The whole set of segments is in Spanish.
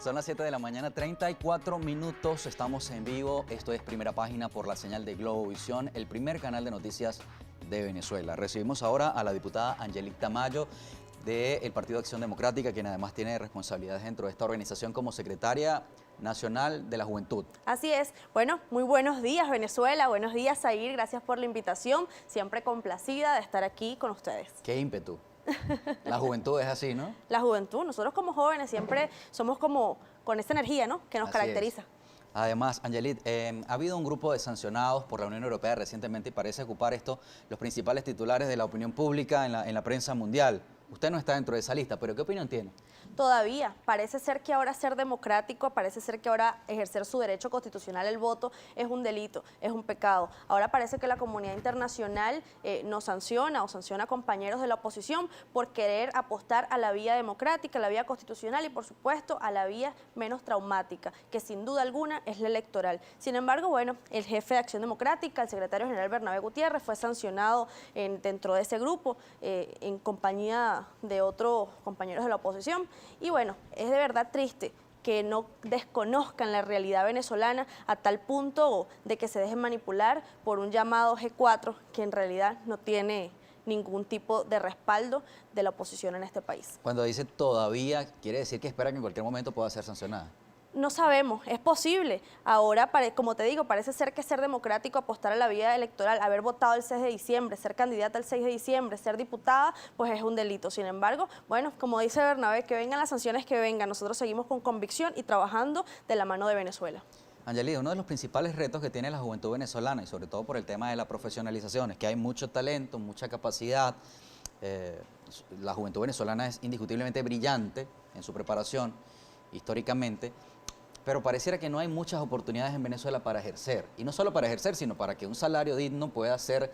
Son las 7 de la mañana, 34 minutos, estamos en vivo. Esto es Primera Página por la señal de Globovisión, el primer canal de noticias de Venezuela. Recibimos ahora a la diputada Angelique Tamayo del Partido de Acción Democrática, quien además tiene responsabilidades dentro de esta organización como secretaria nacional de la Juventud. Así es. Bueno, muy buenos días Venezuela, buenos días Zair, gracias por la invitación, siempre complacida de estar aquí con ustedes. Qué ímpetu. La juventud es así, ¿no? La juventud, nosotros como jóvenes siempre somos como con esa energía, ¿no?, que nos caracteriza. Además, Angelique, ha habido un grupo de sancionados por la Unión Europea recientemente y parece ocupar esto los principales titulares de la opinión pública en la prensa mundial. Usted no está dentro de esa lista, pero ¿qué opinión tiene? Todavía, parece ser que ahora ser democrático, parece ser que ahora ejercer su derecho constitucional, el voto, es un delito, es un pecado. Ahora parece que la comunidad internacional nos sanciona o sanciona a compañeros de la oposición por querer apostar a la vía democrática, a la vía constitucional y por supuesto a la vía menos traumática, que sin duda alguna es la electoral. Sin embargo, bueno, el jefe de Acción Democrática, el secretario general Bernabé Gutiérrez, fue sancionado dentro de ese grupo en compañía de otros compañeros de la oposición. Y bueno, es de verdad triste que no desconozcan la realidad venezolana a tal punto de que se dejen manipular por un llamado G4 que en realidad no tiene ningún tipo de respaldo de la oposición en este país. Cuando dice todavía, quiere decir que espera que en cualquier momento pueda ser sancionada. No sabemos, es posible. Ahora, como te digo, parece ser que ser democrático, apostar a la vía electoral, haber votado el 6 de diciembre, ser candidata el 6 de diciembre, ser diputada, pues es un delito. Sin embargo, bueno, como dice Bernabé, que vengan las sanciones que vengan, nosotros seguimos con convicción y trabajando de la mano de Venezuela. Angelique, uno de los principales retos que tiene la juventud venezolana y sobre todo por el tema de la profesionalización es que hay mucho talento, mucha capacidad. La juventud venezolana es indiscutiblemente brillante en su preparación históricamente, pero pareciera que no hay muchas oportunidades en Venezuela para ejercer. Y no solo para ejercer, sino para que un salario digno pueda ser,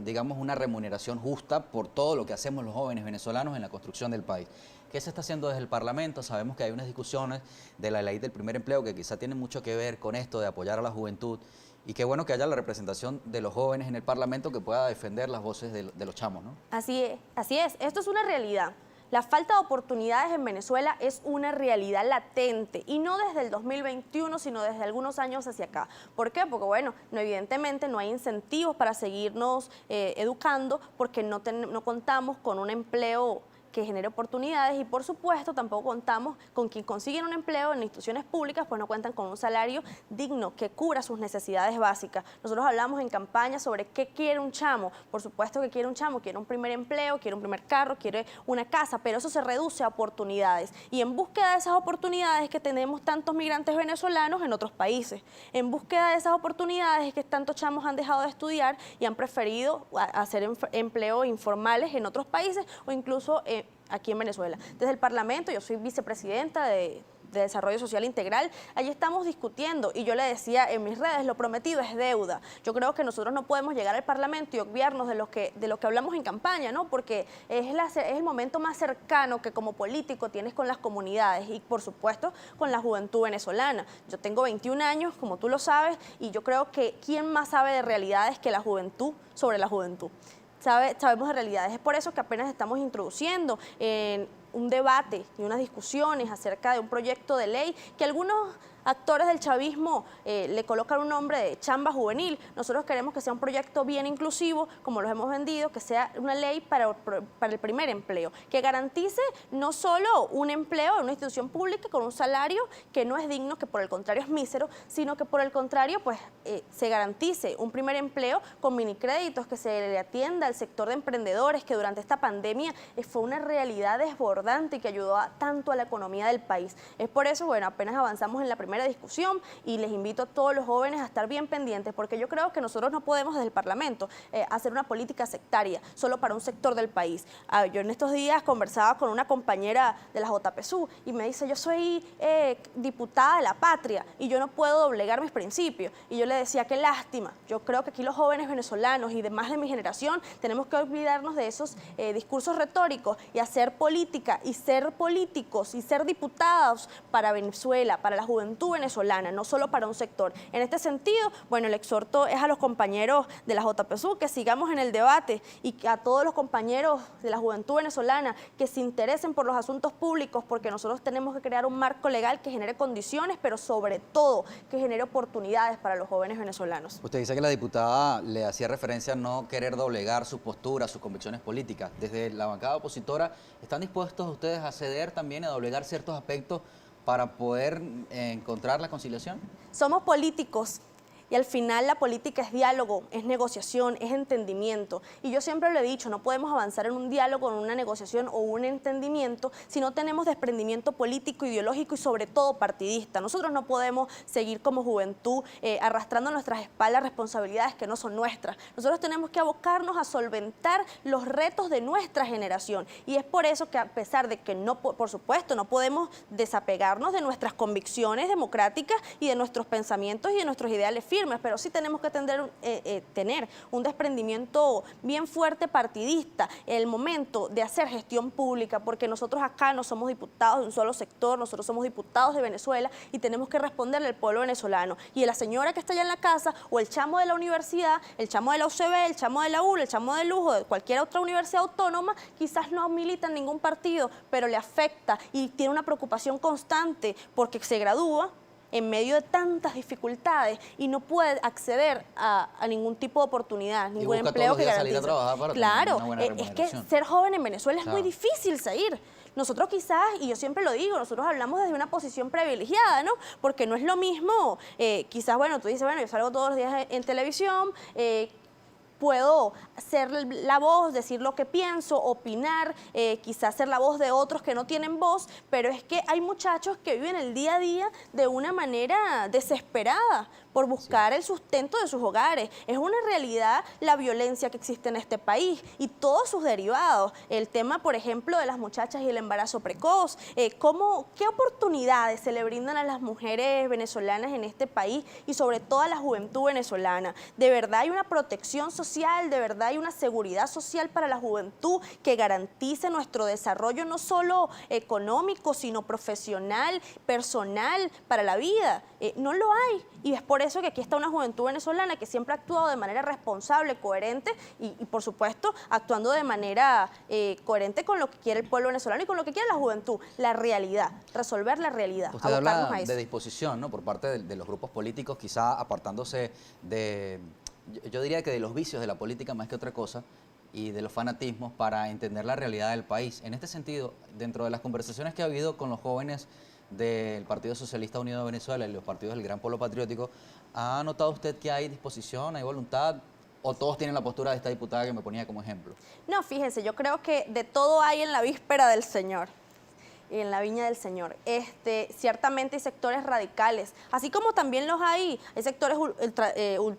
digamos, una remuneración justa por todo lo que hacemos los jóvenes venezolanos en la construcción del país. ¿Qué se está haciendo desde el Parlamento? Sabemos que hay unas discusiones de la ley del primer empleo que quizá tienen mucho que ver con esto de apoyar a la juventud. Y qué bueno que haya la representación de los jóvenes en el Parlamento que pueda defender las voces de los chamos, ¿no? Así es. Esto es una realidad. La falta de oportunidades en Venezuela es una realidad latente y no desde el 2021, sino desde algunos años hacia acá. ¿Por qué? Porque, bueno, evidentemente no hay incentivos para seguirnos educando porque no contamos con un empleo que genere oportunidades y por supuesto tampoco contamos con quien consiguen un empleo en instituciones públicas, pues no cuentan con un salario digno que cubra sus necesidades básicas. Nosotros hablamos en campaña sobre qué quiere un chamo. Por supuesto que quiere un chamo, quiere un primer empleo, quiere un primer carro, quiere una casa, pero eso se reduce a oportunidades. Y en búsqueda de esas oportunidades que tenemos tantos migrantes venezolanos en otros países, en búsqueda de esas oportunidades que tantos chamos han dejado de estudiar y han preferido hacer empleos informales en otros países o incluso aquí en Venezuela. Desde el Parlamento, yo soy vicepresidenta de Desarrollo Social Integral, allí estamos discutiendo y yo le decía en mis redes, lo prometido es deuda. Yo creo que nosotros no podemos llegar al Parlamento y obviarnos de lo que hablamos en campaña, ¿no? Porque es el momento más cercano que como político tienes con las comunidades y por supuesto con la juventud venezolana. Yo tengo 21 años, como tú lo sabes, y yo creo que ¿quién más sabe de realidades que la juventud sobre la juventud? Sabemos de realidades. Es por eso que apenas estamos introduciendo en un debate y unas discusiones acerca de un proyecto de ley que algunos actores del chavismo le colocan un nombre de chamba juvenil. Nosotros queremos que sea un proyecto bien inclusivo, como los hemos vendido, que sea una ley para el primer empleo, que garantice no solo un empleo en una institución pública con un salario que no es digno, que por el contrario es mísero, sino que por el contrario pues se garantice un primer empleo con minicréditos, que se le atienda al sector de emprendedores, que durante esta pandemia fue una realidad desbordante y que ayudó tanto a la economía del país. Es por eso, bueno, apenas avanzamos en la primera discusión y les invito a todos los jóvenes a estar bien pendientes porque yo creo que nosotros no podemos desde el Parlamento hacer una política sectaria solo para un sector del país. Yo en estos días conversaba con una compañera de la JPSU y me dice, yo soy diputada de la patria y yo no puedo doblegar mis principios. Y yo le decía, qué lástima, yo creo que aquí los jóvenes venezolanos y demás de mi generación tenemos que olvidarnos de esos discursos retóricos y hacer política y ser políticos y ser diputados para Venezuela, para la juventud, juventud venezolana, no solo para un sector. En este sentido, bueno, el exhorto es a los compañeros de la JPSU que sigamos en el debate y que a todos los compañeros de la juventud venezolana que se interesen por los asuntos públicos, porque nosotros tenemos que crear un marco legal que genere condiciones, pero sobre todo que genere oportunidades para los jóvenes venezolanos. Usted dice que la diputada le hacía referencia a no querer doblegar sus posturas, sus convicciones políticas. Desde la bancada opositora, ¿están dispuestos ustedes a ceder también, a doblegar ciertos aspectos para poder encontrar la conciliación? Somos políticos. Y al final la política es diálogo, es negociación, es entendimiento. Y yo siempre lo he dicho, no podemos avanzar en un diálogo, en una negociación o un entendimiento si no tenemos desprendimiento político, ideológico y sobre todo partidista. Nosotros no podemos seguir como juventud arrastrando a nuestras espaldas responsabilidades que no son nuestras. Nosotros tenemos que abocarnos a solventar los retos de nuestra generación. Y es por eso que a pesar de que no, por supuesto, no podemos desapegarnos de nuestras convicciones democráticas y de nuestros pensamientos y de nuestros ideales firmes, pero sí tenemos que tener un desprendimiento bien fuerte partidista en el momento de hacer gestión pública, porque nosotros acá no somos diputados de un solo sector, nosotros somos diputados de Venezuela y tenemos que responderle al pueblo venezolano. Y la señora que está allá en la casa, o el chamo de la universidad, el chamo de la UCB, el chamo de la UL, el chamo de lujo, de cualquier otra universidad autónoma, quizás no milita en ningún partido, pero le afecta y tiene una preocupación constante porque se gradúa en medio de tantas dificultades y no puede acceder a ningún tipo de oportunidad, ningún empleo que garantice. Claro, es que ser joven en Venezuela es muy difícil, Zair. Nosotros quizás, y yo siempre lo digo, nosotros hablamos desde una posición privilegiada, ¿no? Porque no es lo mismo, quizás, bueno, tú dices, bueno, yo salgo todos los días en televisión, puedo ser la voz, decir lo que pienso, opinar, quizás ser la voz de otros que no tienen voz, pero es que hay muchachos que viven el día a día de una manera desesperada por buscar el sustento de sus hogares. Es una realidad la violencia que existe en este país y todos sus derivados. El tema, por ejemplo, de las muchachas y el embarazo precoz. ¿Qué oportunidades se le brindan a las mujeres venezolanas en este país y sobre todo a la juventud venezolana? ¿De verdad hay una protección social? ¿De verdad hay una seguridad social para la juventud que garantice nuestro desarrollo no solo económico, sino profesional, personal, para la vida? No lo hay. Y es por eso que aquí está una juventud venezolana que siempre ha actuado de manera responsable, coherente y por supuesto, actuando de manera coherente con lo que quiere el pueblo venezolano y con lo que quiere la juventud, la realidad, resolver la realidad. Usted habla de disposición, ¿no?, por parte de los grupos políticos, quizá apartándose de, yo diría que de los vicios de la política más que otra cosa, y de los fanatismos para entender la realidad del país. En este sentido, dentro de las conversaciones que ha habido con los jóvenes del Partido Socialista Unido de Venezuela y los partidos del Gran Polo Patriótico, ¿ha notado usted que hay disposición, hay voluntad, o todos tienen la postura de esta diputada que me ponía como ejemplo? No, fíjense, yo creo que de todo hay en la víspera del Señor. Y en la viña del Señor. Ciertamente hay sectores radicales, así como también los hay sectores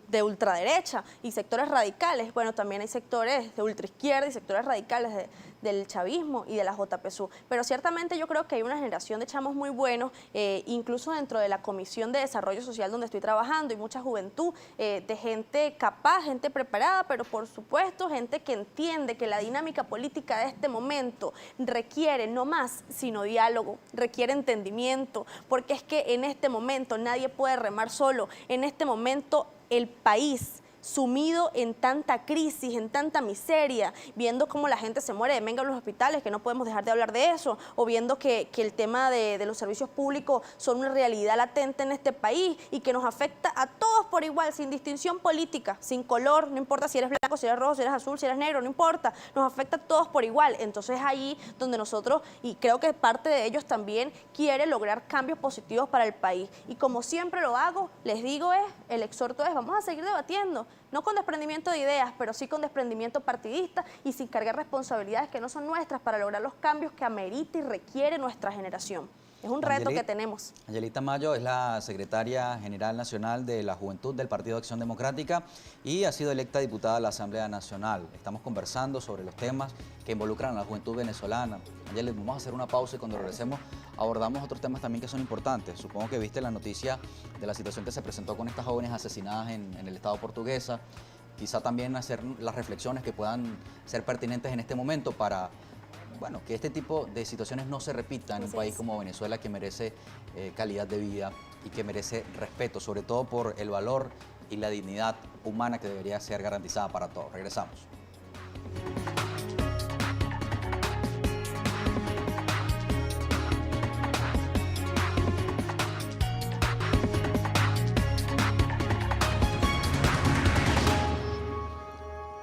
de ultraderecha y sectores radicales. Bueno, también hay sectores de ultraizquierda y sectores radicales del chavismo y de la JPSU. Pero ciertamente yo creo que hay una generación de chamos muy buenos, incluso dentro de la Comisión de Desarrollo Social donde estoy trabajando, y mucha juventud, de gente capaz, gente preparada, pero por supuesto gente que entiende que la dinámica política de este momento requiere no más, sino diálogo, requiere entendimiento, porque es que en este momento nadie puede remar solo. En este momento el país sumido en tanta crisis, en tanta miseria, viendo cómo la gente se muere de menga en los hospitales, que no podemos dejar de hablar de eso, o viendo que el tema de los servicios públicos son una realidad latente en este país y que nos afecta a todos por igual, sin distinción política, sin color, no importa si eres blanco, si eres rojo, si eres azul, si eres negro, no importa, nos afecta a todos por igual. Entonces ahí donde nosotros, y creo que parte de ellos también, quiere lograr cambios positivos para el país. Y como siempre lo hago, les digo el exhorto es, vamos a seguir debatiendo, no con desprendimiento de ideas, pero sí con desprendimiento partidista y sin cargar responsabilidades que no son nuestras para lograr los cambios que amerita y requiere nuestra generación. Es un reto que tenemos. Angelita Mayo es la secretaria general nacional de la Juventud del Partido de Acción Democrática y ha sido electa diputada de la Asamblea Nacional. Estamos conversando sobre los temas que involucran a la juventud venezolana. Angelita, vamos a hacer una pausa y cuando regresemos abordamos otros temas también que son importantes. Supongo que viste la noticia de la situación que se presentó con estas jóvenes asesinadas en el estado portuguesa. Quizá también hacer las reflexiones que puedan ser pertinentes en este momento para que este tipo de situaciones no se repitan en un país como Venezuela, que merece calidad de vida y que merece respeto, sobre todo por el valor y la dignidad humana que debería ser garantizada para todos. Regresamos.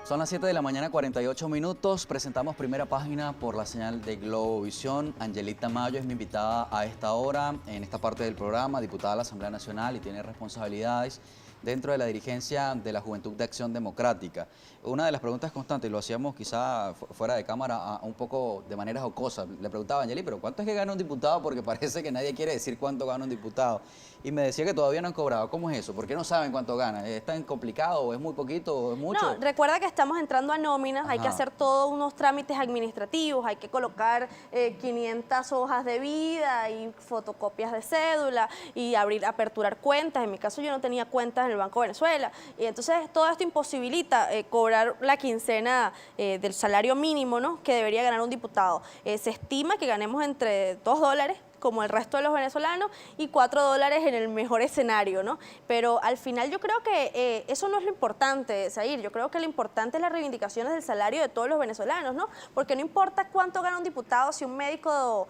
Son las 7 de la mañana, 48 minutos. Presentamos Primera Página por la señal de Globovisión. Angelita Mayo es mi invitada a esta hora, en esta parte del programa, diputada de la Asamblea Nacional y tiene responsabilidades dentro de la dirigencia de la Juventud de Acción Democrática. Una de las preguntas constantes, y lo hacíamos quizá fuera de cámara un poco de manera jocosa, le preguntaba a Angeli, pero ¿cuánto es que gana un diputado? Porque parece que nadie quiere decir cuánto gana un diputado. Y me decía que todavía no han cobrado. ¿Cómo es eso? ¿Por qué no saben cuánto gana? ¿Es tan complicado o es muy poquito o es mucho? No, recuerda que estamos entrando a nóminas, hay que hacer todos unos trámites administrativos, hay que colocar 500 hojas de vida y fotocopias de cédula y aperturar cuentas. En mi caso yo no tenía cuentas en el Banco de Venezuela y entonces todo esto imposibilita cobrar la quincena del salario mínimo, ¿no?, que debería ganar un diputado. Se estima que ganemos entre $2 como el resto de los venezolanos, y $4 en el mejor escenario, ¿no? Pero al final yo creo que eso no es lo importante, Zair. Yo creo que lo importante es las reivindicaciones del salario de todos los venezolanos, ¿no? Porque no importa cuánto gana un diputado si un médico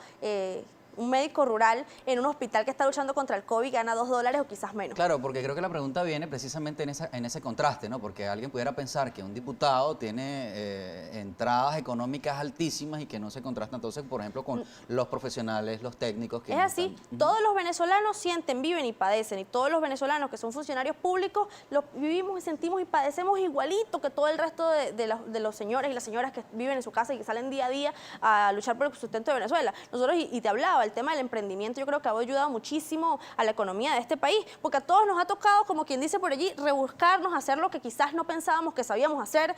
rural en un hospital que está luchando contra el COVID gana $2 o quizás menos. Claro, porque creo que la pregunta viene precisamente en ese contraste, ¿no? Porque alguien pudiera pensar que un diputado tiene entradas económicas altísimas y que no se contrasta entonces, por ejemplo, con los profesionales, los técnicos. Es así, todos los venezolanos sienten, viven y padecen, y todos los venezolanos que son funcionarios públicos lo vivimos y sentimos y padecemos igualito que todo el resto de los señores y las señoras que viven en su casa y que salen día a día a luchar por el sustento de Venezuela. Nosotros, y te hablaba, el tema del emprendimiento yo creo que ha ayudado muchísimo a la economía de este país, porque a todos nos ha tocado, como quien dice por allí, rebuscarnos, hacer lo que quizás no pensábamos que sabíamos hacer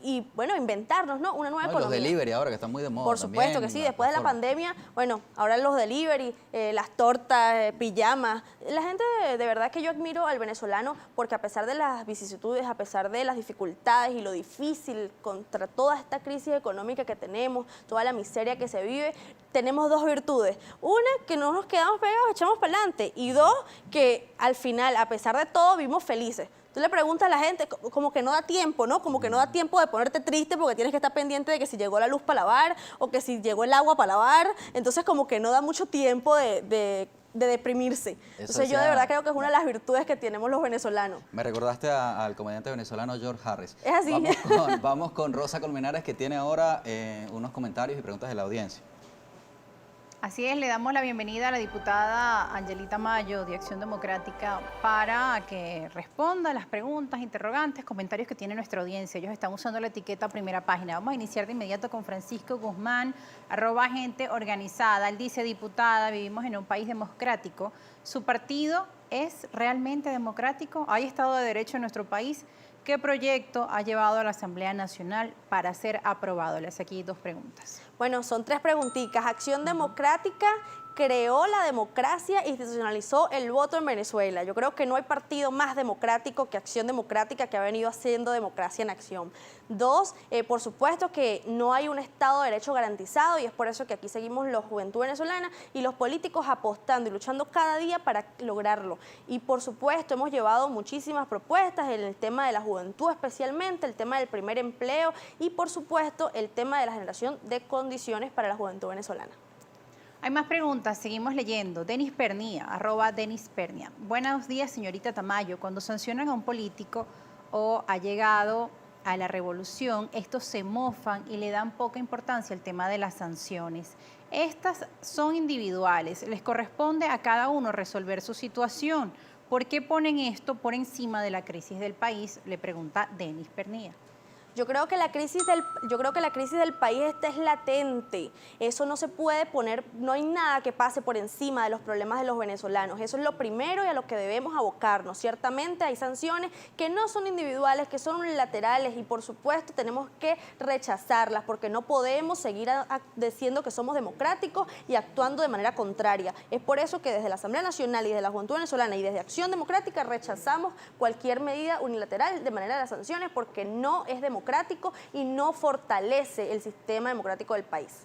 y bueno, inventarnos, ¿no?, una nueva economía. Los delivery ahora que están muy de moda. Por supuesto que sí, después de la pandemia, bueno, ahora los delivery, las tortas, pijamas. La gente de verdad que yo admiro al venezolano porque a pesar de las vicisitudes, a pesar de las dificultades y lo difícil contra toda esta crisis económica que tenemos, toda la miseria que se vive, tenemos dos virtudes. Una, que no nos quedamos pegados, echamos para adelante. Y dos, que al final, a pesar de todo, vivimos felices. Tú le preguntas a la gente, como que no da tiempo, ¿no? Como que no da tiempo de ponerte triste porque tienes que estar pendiente de que si llegó la luz para lavar o que si llegó el agua para lavar. Entonces, como que no da mucho tiempo de deprimirse. Entonces, yo de verdad creo que es una de las virtudes que tenemos los venezolanos. Me recordaste al comediante venezolano George Harris. Es así. Vamos con Rosa Colmenares, que tiene ahora unos comentarios y preguntas de la audiencia. Así es, le damos la bienvenida a la diputada Angelita Mayo de Acción Democrática para que responda a las preguntas, interrogantes, comentarios que tiene nuestra audiencia. Ellos están usando la etiqueta Primera Página. Vamos a iniciar de inmediato con Francisco Guzmán, @gente organizada. Él dice: diputada, vivimos en un país democrático. ¿Su partido es realmente democrático? ¿Hay Estado de Derecho en nuestro país? ¿Qué proyecto ha llevado a la Asamblea Nacional para ser aprobado? Les hago aquí dos preguntas. Bueno, son tres preguntitas. Acción Democrática creó la democracia e institucionalizó el voto en Venezuela. Yo creo que no hay partido más democrático que Acción Democrática, que ha venido haciendo democracia en acción. Dos, por supuesto que no hay un Estado de Derecho garantizado y es por eso que aquí seguimos la juventud venezolana y los políticos apostando y luchando cada día para lograrlo. Y por supuesto hemos llevado muchísimas propuestas en el tema de la juventud especialmente, el tema del primer empleo y por supuesto el tema de la generación de condiciones para la juventud venezolana. Hay más preguntas, seguimos leyendo. Denis Pernia, @Denis Pernia. Buenos días, señorita Tamayo. Cuando sancionan a un político o ha llegado a la revolución, estos se mofan y le dan poca importancia al tema de las sanciones. Estas son individuales, les corresponde a cada uno resolver su situación. ¿Por qué ponen esto por encima de la crisis del país?, le pregunta Denis Pernia. Yo creo que la crisis del país es latente. Eso no se puede poner, no hay nada que pase por encima de los problemas de los venezolanos. Eso es lo primero y a lo que debemos abocarnos. Ciertamente hay sanciones que no son individuales, que son unilaterales y por supuesto tenemos que rechazarlas porque no podemos seguir diciendo que somos democráticos y actuando de manera contraria. Es por eso que desde la Asamblea Nacional y desde la Juventud Venezolana y desde Acción Democrática rechazamos cualquier medida unilateral de manera de las sanciones porque no es democrático y no fortalece el sistema democrático del país.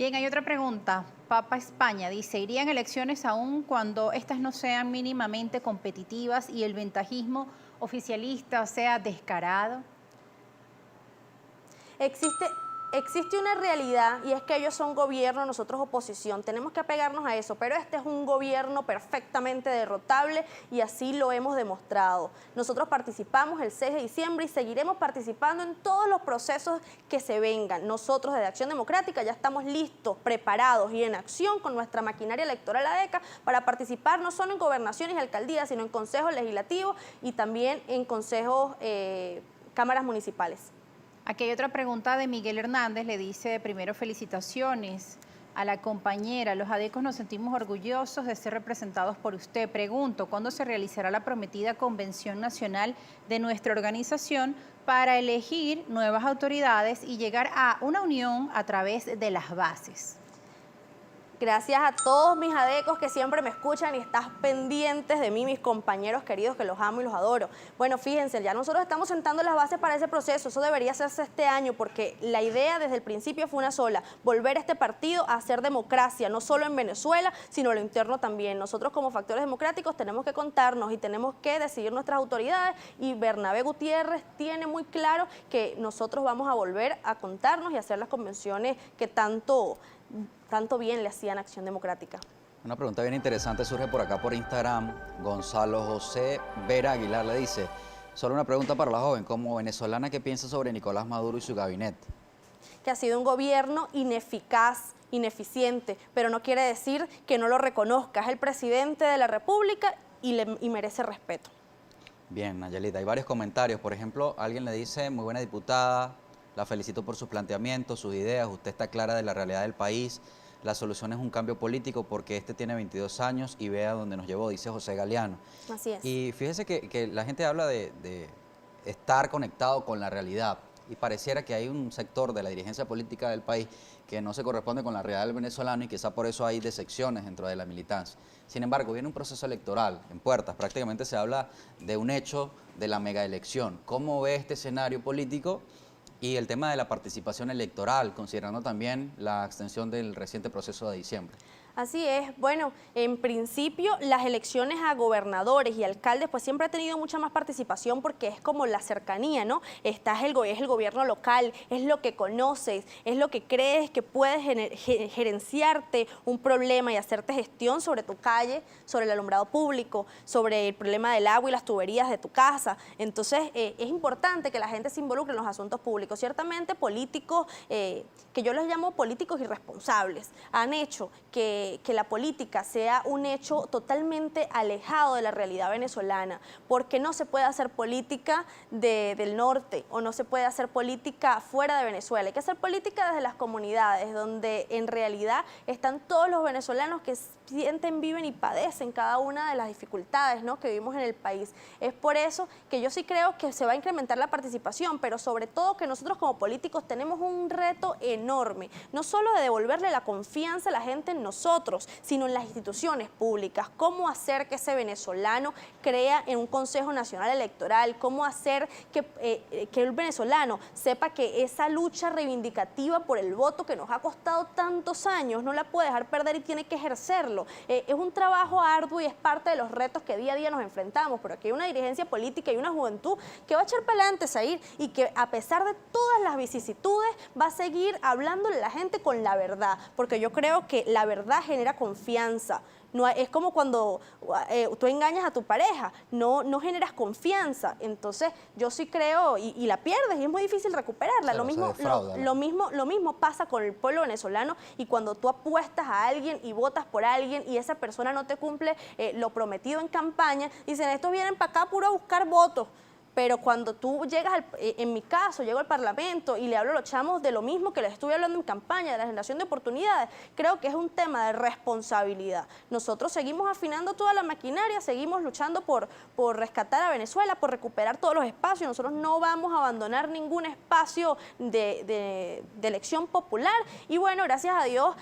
Bien, hay otra pregunta. Papa España dice, ¿irían elecciones aún cuando estas no sean mínimamente competitivas y el ventajismo oficialista sea descarado? Existe una realidad y es que ellos son gobierno, nosotros oposición. Tenemos que apegarnos a eso, pero este es un gobierno perfectamente derrotable y así lo hemos demostrado. Nosotros participamos el 6 de diciembre y seguiremos participando en todos los procesos que se vengan. Nosotros desde Acción Democrática ya estamos listos, preparados y en acción con nuestra maquinaria electoral ADECA para participar no solo en gobernaciones y alcaldías, sino en consejos legislativos y también en consejos, cámaras municipales. Aquí hay otra pregunta de Miguel Hernández, le dice, primero felicitaciones a la compañera, los adecos nos sentimos orgullosos de ser representados por usted. Pregunto, ¿cuándo se realizará la prometida convención nacional de nuestra organización para elegir nuevas autoridades y llegar a una unión a través de las bases? Gracias a todos mis adecos que siempre me escuchan y están pendientes de mí, mis compañeros queridos que los amo y los adoro. Bueno, fíjense, ya nosotros estamos sentando las bases para ese proceso, eso debería hacerse este año porque la idea desde el principio fue una sola, volver a este partido a hacer democracia, no solo en Venezuela, sino a lo interno también. Nosotros como factores democráticos tenemos que contarnos y tenemos que decidir nuestras autoridades y Bernabé Gutiérrez tiene muy claro que nosotros vamos a volver a contarnos y hacer las convenciones que tanto bien le hacían a Acción Democrática. Una pregunta bien interesante surge por acá por Instagram. Gonzalo José Vera Aguilar le dice, solo una pregunta para la joven, como venezolana, ¿qué piensa sobre Nicolás Maduro y su gabinete? Que ha sido un gobierno ineficaz, ineficiente, pero no quiere decir que no lo reconozca. Es el presidente de la República y merece respeto. Bien, Nayelita, hay varios comentarios. Por ejemplo, alguien le dice, muy buena diputada, la felicito por sus planteamientos, sus ideas, usted está clara de la realidad del país. La solución es un cambio político porque este tiene 22 años y vea dónde nos llevó, dice José Galeano. Así es. Y fíjese que la gente habla de estar conectado con la realidad y pareciera que hay un sector de la dirigencia política del país que no se corresponde con la realidad del venezolano y quizá por eso hay decepciones dentro de la militancia. Sin embargo, viene un proceso electoral en puertas, prácticamente se habla de un hecho de la megaelección. ¿Cómo ve este escenario político? Y el tema de la participación electoral, considerando también la extensión del reciente proceso de diciembre. Así es. Bueno, en principio las elecciones a gobernadores y alcaldes pues siempre ha tenido mucha más participación porque es como la cercanía, ¿no? Es el gobierno local, es lo que conoces, es lo que crees que puedes gerenciarte un problema y hacerte gestión sobre tu calle, sobre el alumbrado público, sobre el problema del agua y las tuberías de tu casa. Entonces es importante que la gente se involucre en los asuntos públicos. Ciertamente políticos, que yo les llamo políticos irresponsables, han hecho que la política sea un hecho totalmente alejado de la realidad venezolana, porque no se puede hacer política del norte o no se puede hacer política fuera de Venezuela. Hay que hacer política desde las comunidades, donde en realidad están todos los venezolanos que sienten, viven y padecen cada una de las dificultades, ¿no?, que vivimos en el país. Es por eso que yo sí creo que se va a incrementar la participación, pero sobre todo que nosotros como políticos tenemos un reto enorme, no solo de devolverle la confianza a la gente en nosotros, sino en las instituciones públicas. Cómo hacer que ese venezolano crea en un Consejo Nacional Electoral, cómo hacer que el venezolano sepa que esa lucha reivindicativa por el voto que nos ha costado tantos años no la puede dejar perder y tiene que ejercerlo. Es un trabajo arduo y es parte de los retos que día a día nos enfrentamos, pero aquí hay una dirigencia política y una juventud que va a echar para adelante, Zair, y que a pesar de todas las vicisitudes va a seguir hablándole a la gente con la verdad, porque yo creo que la verdad genera confianza. No, es como cuando tú engañas a tu pareja, no generas confianza. Entonces yo sí creo, y la pierdes y es muy difícil recuperarla. Claro, lo mismo pasa con el pueblo venezolano, y cuando tú apuestas a alguien y votas por alguien y esa persona no te cumple lo prometido en campaña, dicen, estos vienen para acá puro a buscar votos. Pero cuando tú llegas, en mi caso, llego al Parlamento y le hablo a los chamos de lo mismo que les estuve hablando en campaña, de la generación de oportunidades, creo que es un tema de responsabilidad. Nosotros seguimos afinando toda la maquinaria, seguimos luchando por rescatar a Venezuela, por recuperar todos los espacios. Nosotros no vamos a abandonar ningún espacio de elección popular. Y bueno, gracias a Dios,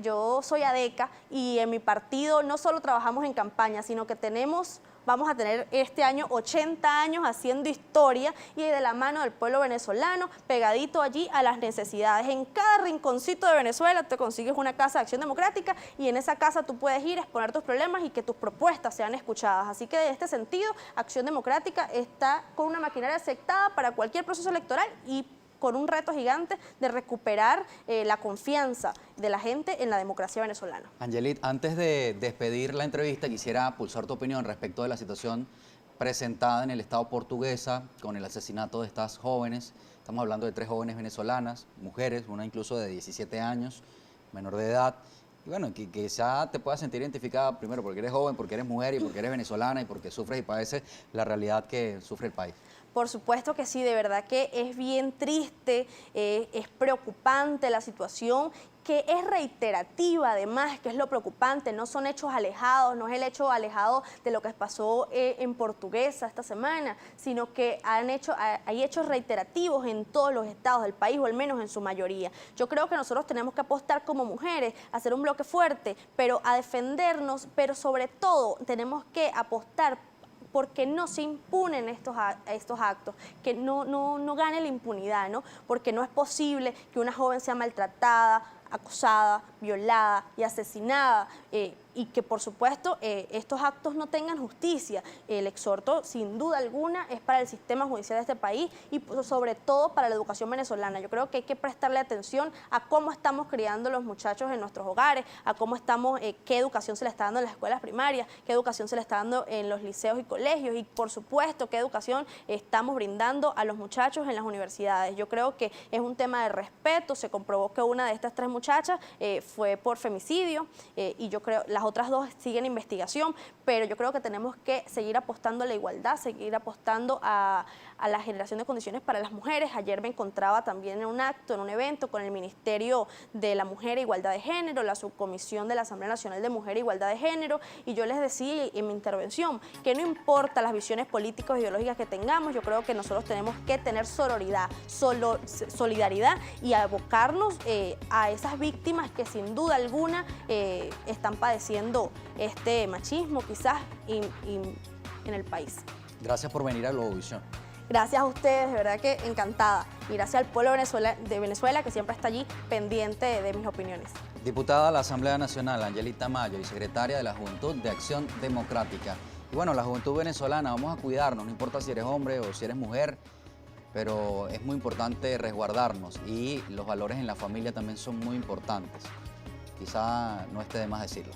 yo soy adeca y en mi partido no solo trabajamos en campaña, sino que tenemos vamos a tener este año 80 años haciendo historia y de la mano del pueblo venezolano, pegadito allí a las necesidades. En cada rinconcito de Venezuela te consigues una casa de Acción Democrática y en esa casa tú puedes ir a exponer tus problemas y que tus propuestas sean escuchadas. Así que en este sentido, Acción Democrática está con una maquinaria aceptada para cualquier proceso electoral y con un reto gigante de recuperar la confianza de la gente en la democracia venezolana. Angelit, antes de despedir la entrevista, quisiera pulsar tu opinión respecto de la situación presentada en el Estado portuguesa con el asesinato de estas jóvenes. Estamos hablando de 3 jóvenes venezolanas, mujeres, una incluso de 17 años, menor de edad. Y bueno, que quizá te puedas sentir identificada primero porque eres joven, porque eres mujer y porque eres venezolana y porque sufres y padeces la realidad que sufre el país. Por supuesto que sí, de verdad que es bien triste, es preocupante la situación, que es reiterativa además, que es lo preocupante, no son hechos alejados, no es el hecho alejado de lo que pasó en Portuguesa esta semana, sino que hay hechos reiterativos en todos los estados del país, o al menos en su mayoría. Yo creo que nosotros tenemos que apostar como mujeres, a hacer un bloque fuerte, pero a defendernos, pero sobre todo tenemos que apostar porque no se impunen estos actos, que no gane la impunidad, ¿no? Porque no es posible que una joven sea maltratada, acosada, violada y asesinada y que por supuesto estos actos no tengan justicia. El exhorto sin duda alguna es para el sistema judicial de este país y sobre todo para la educación venezolana. Yo creo que hay que prestarle atención a cómo estamos criando los muchachos en nuestros hogares, a cómo estamos, qué educación se le está dando en las escuelas primarias, qué educación se le está dando en los liceos y colegios y por supuesto qué educación estamos brindando a los muchachos en las universidades. Yo creo que es un tema de respeto. Se comprobó que una de estas 3 muchachas fue por femicidio y yo creo las otras 2 siguen en investigación, pero yo creo que tenemos que seguir apostando a la igualdad, seguir apostando a la generación de condiciones para las mujeres. Ayer me encontraba también en un acto, en un evento con el Ministerio de la Mujer e Igualdad de Género, la subcomisión de la Asamblea Nacional de Mujer e Igualdad de Género, y yo les decía en mi intervención que no importa las visiones políticas e ideológicas que tengamos, yo creo que nosotros tenemos que tener solidaridad y abocarnos a esas víctimas que sin duda alguna están padeciendo este machismo quizás en el país. Gracias por venir a Globovisión. Gracias a ustedes, de verdad que encantada. Y gracias al pueblo de Venezuela que siempre está allí pendiente de mis opiniones. Diputada de la Asamblea Nacional, Angelita Mayo, y secretaria de la Juventud de Acción Democrática. Y bueno, la juventud venezolana, vamos a cuidarnos, no importa si eres hombre o si eres mujer, pero es muy importante resguardarnos y los valores en la familia también son muy importantes. Quizá no esté de más decirlo.